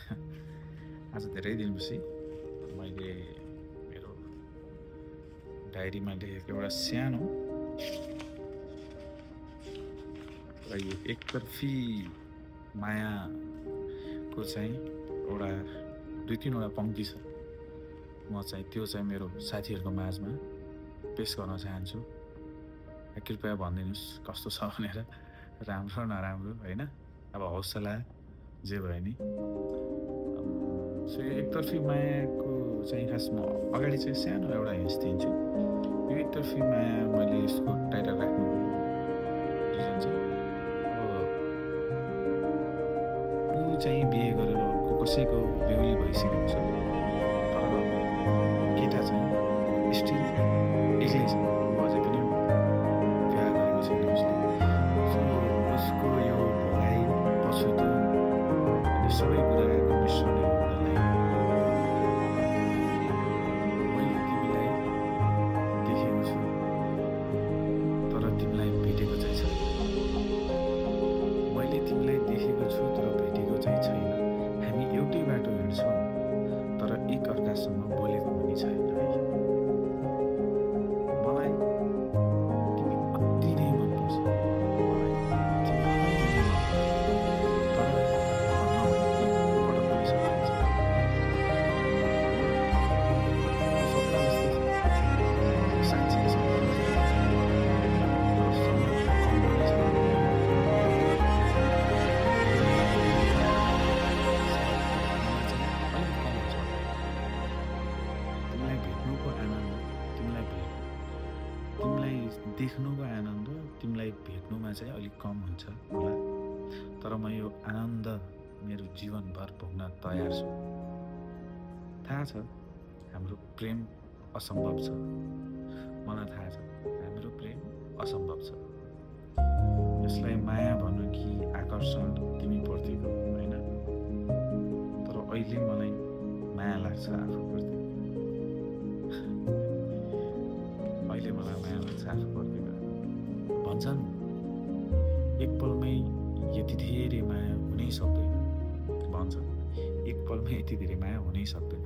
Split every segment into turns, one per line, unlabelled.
आज धेरै दिनपछि मैले मेरो डायरीमा लेखेको एउटा सानो र यो एकतर्फी मायाको चाहिँ एउटा 2-3वटा पङ्क्ति छ। म चाहिँ त्यो चाहिँ मेरो साथीहरूको माझमा पेश गर्न चाहन्छु। कृपया भनिदिनुहोस् कस्तो छ भनेर, राम्रो नराम्रो होइन, अब हौसला जे भयो नि। सो यो एकतर्फी मायाको चाहिँ खास म अगाडि चाहिँ सानो एउटा हिन्स दिन्छु। यो एकतर्फी माया मैले यसको टाइटल राख्नु रिजन चाहिँ ऊ चाहिँ बिहे गरेर कसैको बेहुली भइसकेको छ, तर केटा चाहिँ स्टिल एक्लै छ, अझै पनि बिहा गरेको छैन उसले। सो उसको यो भोगाइ पछुतो अनि सबै कुराको मिश्रणले उनीहरूलाई मैले तिमीलाई देखेको छु तर तिमीलाई भेटेको चाहिँ छैन, मैले तिमीलाई देखेको छु तर भेटेको चाहिँ छैन। हामी एउटै बाटो हिँड्छौँ तर एक अर्कासँग बोलेको पनि छैन है। मलाई तिमी अति नै मनपर्छ, मलाई तिमी अति नै मनपर्छ, तर भन्न एकपटक पनि सकिन्छ। सपना जस्तै छ, साँच्चै सपना जस्तै छ। तर समय कम हुनेछ। तिमीलाई देख्नुको आनन्द तिमीलाई भेट्नुमा चाहिँ अलिक कम हुन्छ होला, तर म यो आनन्द मेरो जीवनभर भोग्न तयार छु। थाहा छ हाम्रो प्रेम असम्भव छ, मलाई थाहा छ हाम्रो प्रेम असम्भव छ। यसलाई माया भन्नु कि आकर्षण तिमी प्रतिको होइन, तर अहिले मलाई माया लाग्छ आफूप्रति। अहिले मलाई माया लाग्छ आफूप्रति। भन्छन् एक पलमै यति धेरै माया हुनै सक्दैन, भन्छन् एक पलमै यति धेरै माया हुनै सक्दैन।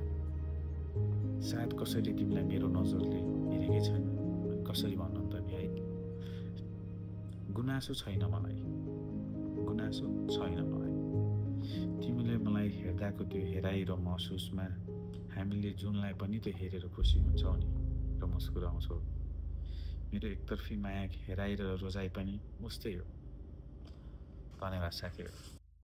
सायद कसैले तिमीलाई मेरो नजरले हेरेकै छैन, कसरी भन्नु त नि है। गुनासो छैन मलाई, गुनासो छैन मलाई। तिमीले मलाई हेर्दाको त्यो हेराइ र महसुसमा हामीले जुनलाई पनि त हेरेर खुसी हुन्छौ नि र मुस्कुराउँछौ। मेरो एकतर्फी माया हेराइ र रोजाइ पनि उस्तै हो। धन्यवाद साथीहरू।